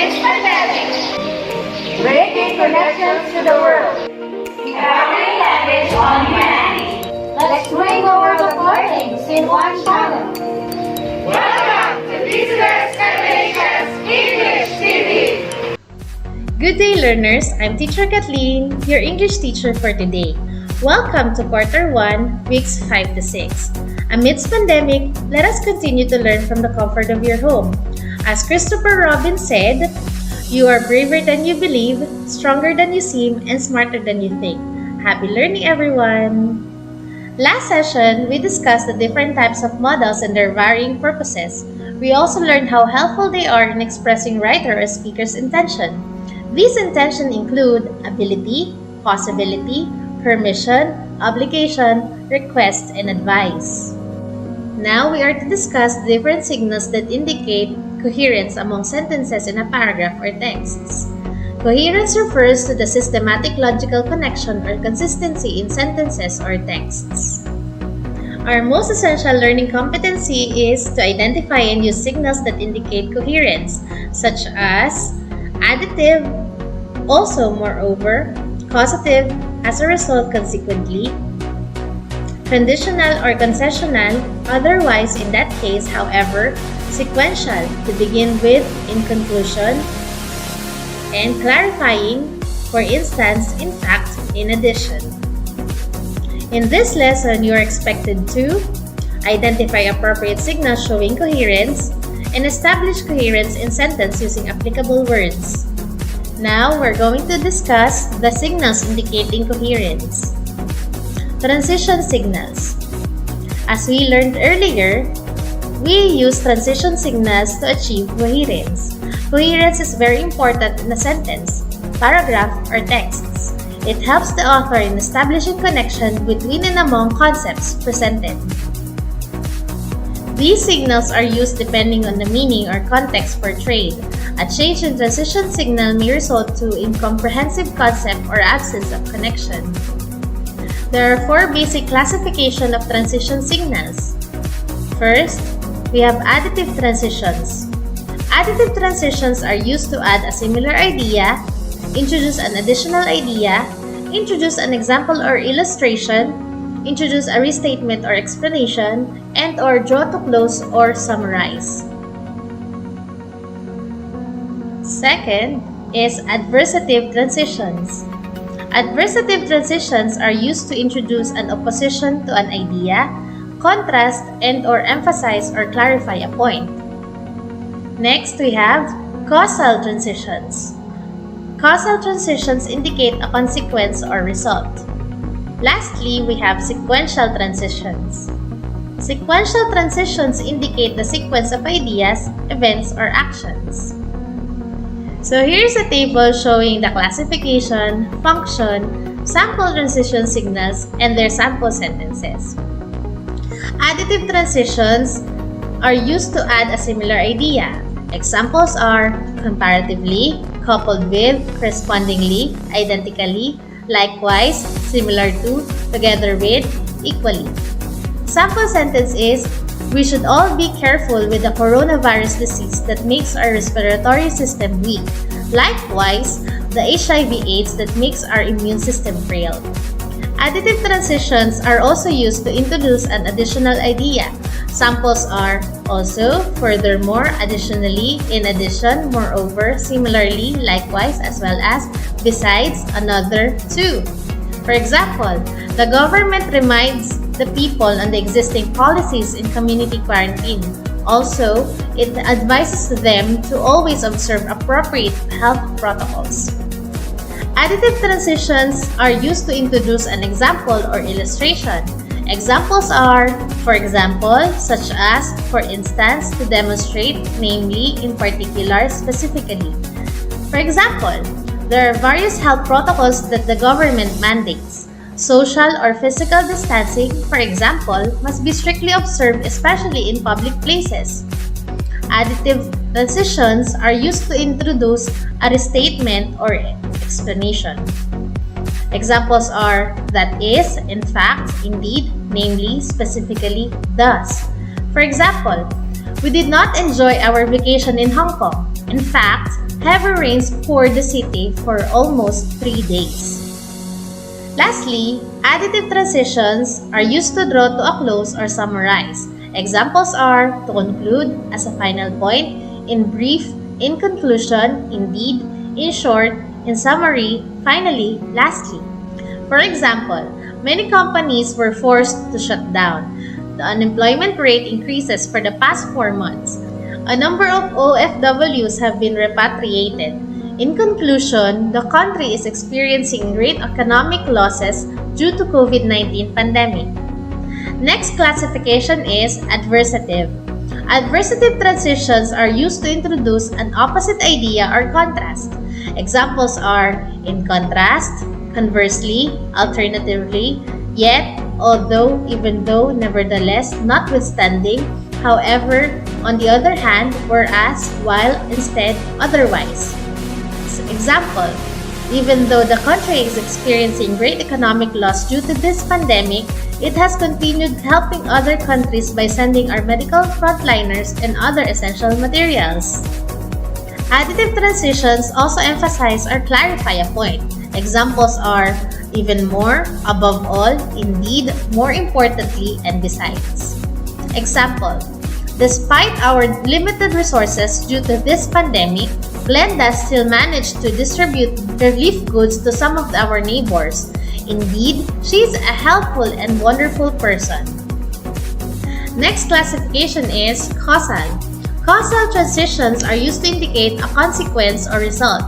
this pandemic. Breaking connections to the world. Every language on humanity. Let's bring the world of learning in one channel. Welcome to Business Combinations English TV. Good day, learners. I'm Teacher Kathleen, your English teacher for today. Welcome to Quarter 1, Weeks 5 to 6. Amidst pandemic, let us continue to learn from the comfort of your home. As Christopher Robin said, you are braver than you believe, stronger than you seem, and smarter than you think. Happy learning, everyone! Last session, we discussed the different types of models and their varying purposes. We also learned how helpful they are in expressing writer or speaker's intention. These intentions include ability, possibility, permission, obligation, request, and advice. Now we are to discuss the different signals that indicate coherence among sentences in a paragraph or texts. Coherence refers to the systematic logical connection or consistency in sentences or texts. Our most essential learning competency is to identify and use signals that indicate coherence, such as additive, also, moreover, causative, as a result, consequently, conditional or concessional, otherwise, in that case, however, sequential, to begin with, in conclusion, and clarifying, for instance, in fact, in addition. In this lesson, you are expected to identify appropriate signals showing coherence and establish coherence in sentence using applicable words. Now, we're going to discuss the signals indicating coherence. Transition signals. As we learned earlier, we use transition signals to achieve coherence. Coherence is very important in a sentence, paragraph, or texts. It helps the author in establishing connection between and among concepts presented. These signals are used depending on the meaning or context portrayed. A change in transition signal may result to incomprehensive concept or absence of connection. There are four basic classifications of transition signals. First, we have additive transitions. Additive transitions are used to add a similar idea, introduce an additional idea, introduce an example or illustration, introduce a restatement or explanation, and/or draw to close or summarize. Second is adversative transitions. Adversative transitions are used to introduce an opposition to an idea, contrast, and/or emphasize or clarify a point. Next, we have causal transitions. Causal transitions indicate a consequence or result. Lastly, we have sequential transitions. Sequential transitions indicate the sequence of ideas, events, or actions. So here's a table showing the classification, function, sample transition signals, and their sample sentences. Additive transitions are used to add a similar idea. Examples are comparatively, coupled with, correspondingly, identically, likewise, similar to, together with, equally. Sample sentence is, we should all be careful with the coronavirus disease that makes our respiratory system weak. Likewise, the HIV/AIDS that makes our immune system frail. Additive transitions are also used to introduce an additional idea. Samples are also, furthermore, additionally, in addition, moreover, similarly, likewise, as well as besides, another, too. For example, the government reminds the people on the existing policies in community quarantine. Also, it advises them to always observe appropriate health protocols. Additive transitions are used to introduce an example or illustration. Examples are, for example, such as, for instance, to demonstrate, namely, in particular, specifically. For example, there are various health protocols that the government mandates. Social or physical distancing, for example, must be strictly observed, especially in public places. Additive transitions are used to introduce a restatement or explanation. Examples are that is, in fact, indeed, namely, specifically, thus. For example, we did not enjoy our vacation in Hong Kong. In fact, heavy rains poured the city for almost 3 days. Lastly, additive transitions are used to draw to a close or summarize. Examples are to conclude, as a final point, in brief, in conclusion, indeed, in short, in summary, finally, lastly. For example, many companies were forced to shut down. The unemployment rate increases for the past 4 months. A number of OFWs have been repatriated. In conclusion, the country is experiencing great economic losses due to COVID-19 pandemic. Next classification is adversative. Adversative transitions are used to introduce an opposite idea or contrast. Examples are in contrast, conversely, alternatively, yet, although, even though, nevertheless, notwithstanding, however, on the other hand, whereas, while, instead, otherwise. Example, even though the country is experiencing great economic loss due to this pandemic, it has continued helping other countries by sending our medical frontliners and other essential materials. Additive transitions also emphasize or clarify a point. Examples are even more, above all, indeed, more importantly, and besides. Example, despite our limited resources due to this pandemic, Glenda still managed to distribute relief goods to some of our neighbors. Indeed, she is a helpful and wonderful person. Next classification is causal. Causal transitions are used to indicate a consequence or result.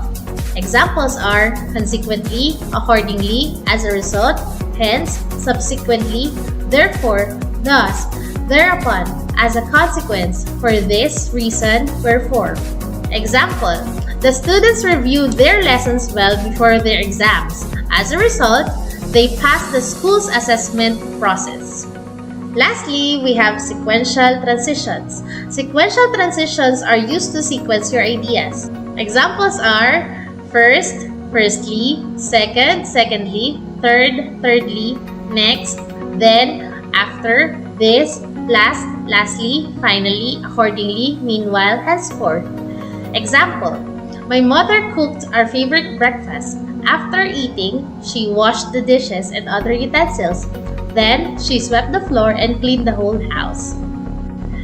Examples are consequently, accordingly, as a result, hence, subsequently, therefore, thus, thereupon, as a consequence, for this reason, wherefore. Example, the students reviewed their lessons well before their exams. As a result, they passed the school's assessment process. Lastly, we have sequential transitions. Sequential transitions are used to sequence your ideas. Examples are first, firstly, second, secondly, third, thirdly, next, then, after, this, last, lastly, finally, accordingly, meanwhile, henceforth. Example, my mother cooked our favorite breakfast. After eating, she washed the dishes and other utensils. Then, she swept the floor and cleaned the whole house.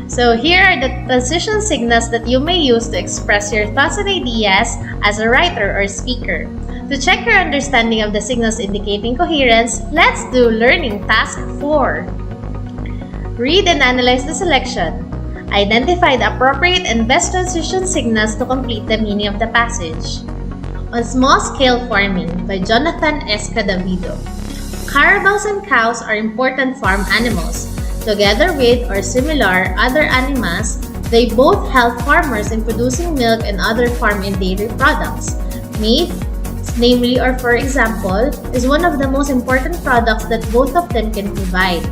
So here are the transition signals that you may use to express your thoughts and ideas as a writer or speaker. To check your understanding of the signals indicating coherence, let's do Learning Task 4. Read and analyze the selection. Identify the appropriate and best transition signals to complete the meaning of the passage. On Small-Scale Farming by Jonathan S. Cadavido. Carabaos and cows are important farm animals. Together with or similar other animals, they both help farmers in producing milk and other farm and dairy products. Meat, namely or for example, is one of the most important products that both of them can provide.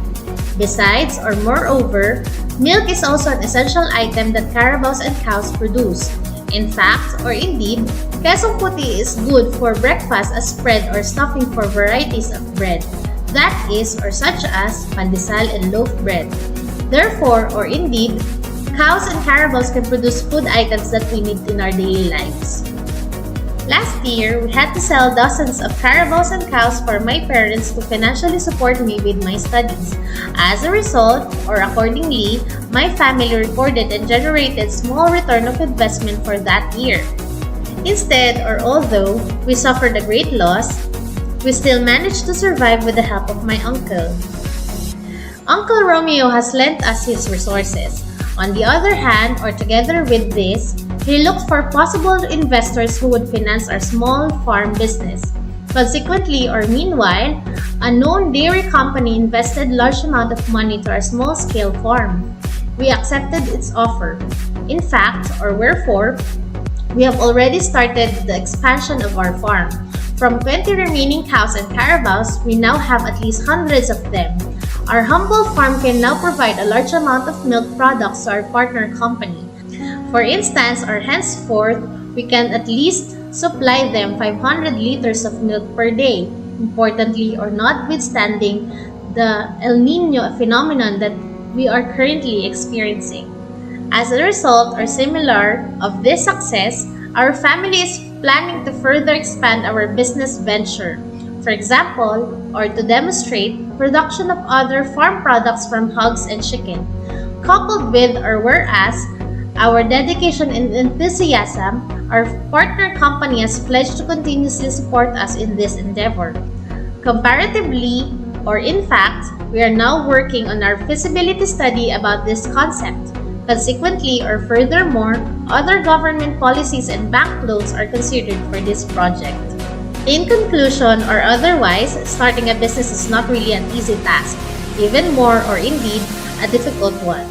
Besides or moreover, milk is also an essential item that carabaos and cows produce. In fact, or indeed, quesong puti is good for breakfast as spread or stuffing for varieties of bread. That is, or such as, pandesal and loaf bread. Therefore, or indeed, cows and carabaos can produce food items that we need in our daily lives. Last year, we had to sell dozens of carabaos and cows for my parents to financially support me with my studies. As a result, or accordingly, my family recorded and generated small return of investment for that year. Instead, or although we suffered a great loss, we still managed to survive with the help of my uncle. Uncle Romeo has lent us his resources. On the other hand, or together with this, he looked for possible investors who would finance our small farm business. Consequently, or meanwhile, a known dairy company invested large amount of money to our small-scale farm. We accepted its offer. In fact, or wherefore, we have already started the expansion of our farm. From 20 remaining cows and carabaos, we now have at least hundreds of them. Our humble farm can now provide a large amount of milk products to our partner company. For instance, or henceforth, we can at least supply them 500 liters of milk per day. Importantly, or notwithstanding the El Nino phenomenon that we are currently experiencing. As a result or similar of this success, our family is planning to further expand our business venture. For example, or to demonstrate production of other farm products from hogs and chicken. Coupled with or whereas our dedication and enthusiasm, our partner company has pledged to continuously support us in this endeavor. Comparatively, or in fact, we are now working on our feasibility study about this concept. Consequently, or furthermore, other government policies and bank loans are considered for this project. In conclusion or otherwise, starting a business is not really an easy task, even more or indeed a difficult one.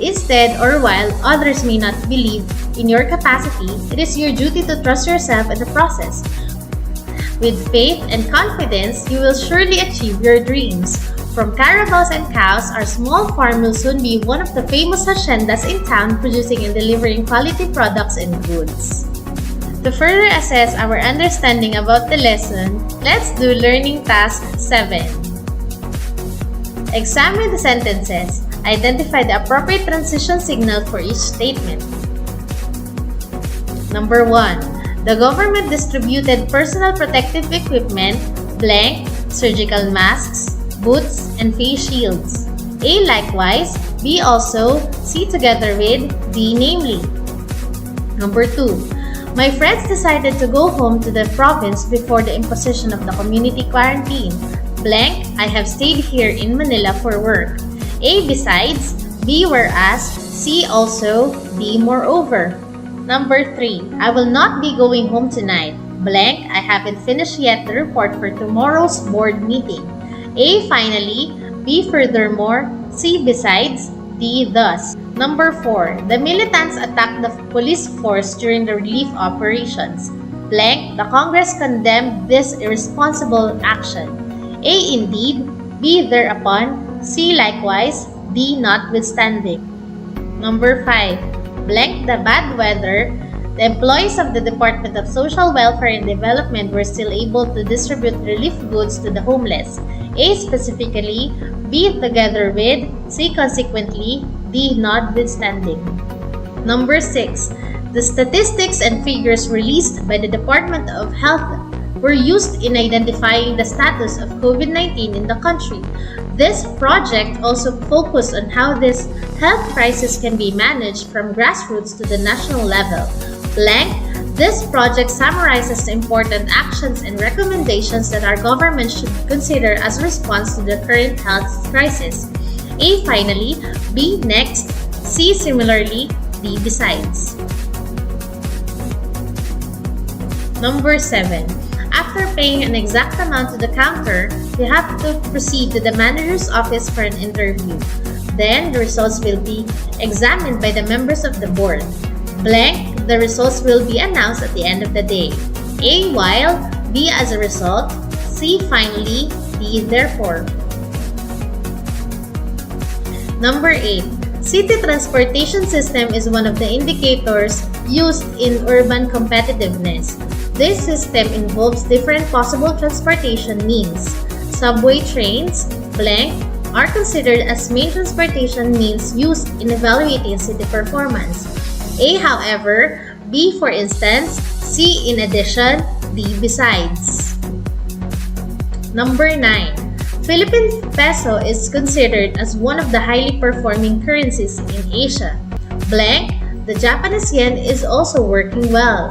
Instead, or while others may not believe in your capacity, it is your duty to trust yourself in the process. With faith and confidence, you will surely achieve your dreams. From caravels and cows, our small farm will soon be one of the famous haciendas in town producing and delivering quality products and goods. To further assess our understanding about the lesson, let's do Learning Task 7. Examine the sentences. Identify the appropriate transition signal for each statement. Number 1. The government distributed personal protective equipment, blank, surgical masks, boots, and face shields. A likewise, B also, C together with D namely. Number 2. My friends decided to go home to the province before the imposition of the community quarantine. Blank, I have stayed here in Manila for work. A besides, B whereas, C also, D moreover. Number 3. I will not be going home tonight. Blank, I haven't finished yet the report for tomorrow's board meeting. A finally, B furthermore, C besides, D thus. Number 4. The militants attacked the police force during the relief operations. Blank, the Congress condemned this irresponsible action. A indeed, B thereupon, C likewise, D notwithstanding. Number 5. Blank the bad weather, the employees of the Department of Social Welfare and Development were still able to distribute relief goods to the homeless. A specifically, B together with, C consequently, D notwithstanding. Number 6. The statistics and figures released by the Department of Health were used in identifying the status of COVID-19 in the country. This project also focused on how this health crisis can be managed from grassroots to the national level. Blank, this project summarizes the important actions and recommendations that our government should consider as a response to the current health crisis. A finally, B next, C similarly, D besides. Number 7. After paying an exact amount to the counter, you have to proceed to the manager's office for an interview. Then, the results will be examined by the members of the board. Blank, the results will be announced at the end of the day. A while, B as a result, C finally, D therefore. Number 8. City transportation system is one of the indicators used in urban competitiveness. This system involves different possible transportation means. Subway trains, blank, are considered as main transportation means used in evaluating city performance. A, however, B, for instance, C, in addition, D, besides. Number 9. Philippine peso is considered as one of the highly performing currencies in Asia. Blank, the Japanese yen is also working well.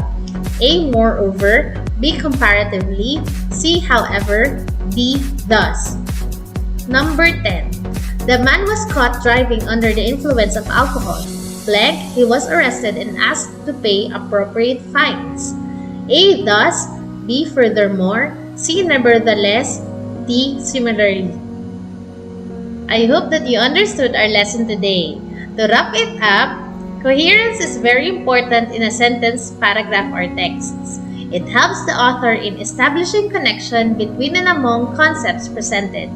A, moreover, B, comparatively, C, however, D, thus. Number 10. The man was caught driving under the influence of alcohol. Blank, he was arrested and asked to pay appropriate fines. A, thus, B, furthermore, C, nevertheless, D, similarly. I hope that you understood our lesson today. To wrap it up, coherence is very important in a sentence, paragraph, or texts. It helps the author in establishing connection between and among concepts presented.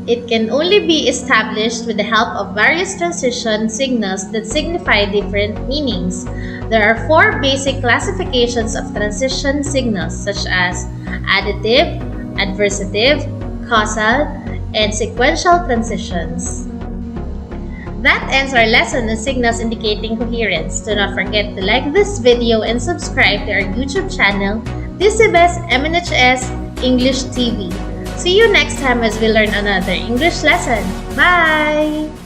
It can only be established with the help of various transition signals that signify different meanings. There are 4 basic classifications of transition signals such as additive, adversative, causal, and sequential transitions. That ends our lesson on signals indicating coherence. Do not forget to like this video and subscribe to our YouTube channel, DCBEST MNHS English TV. See you next time as we learn another English lesson. Bye!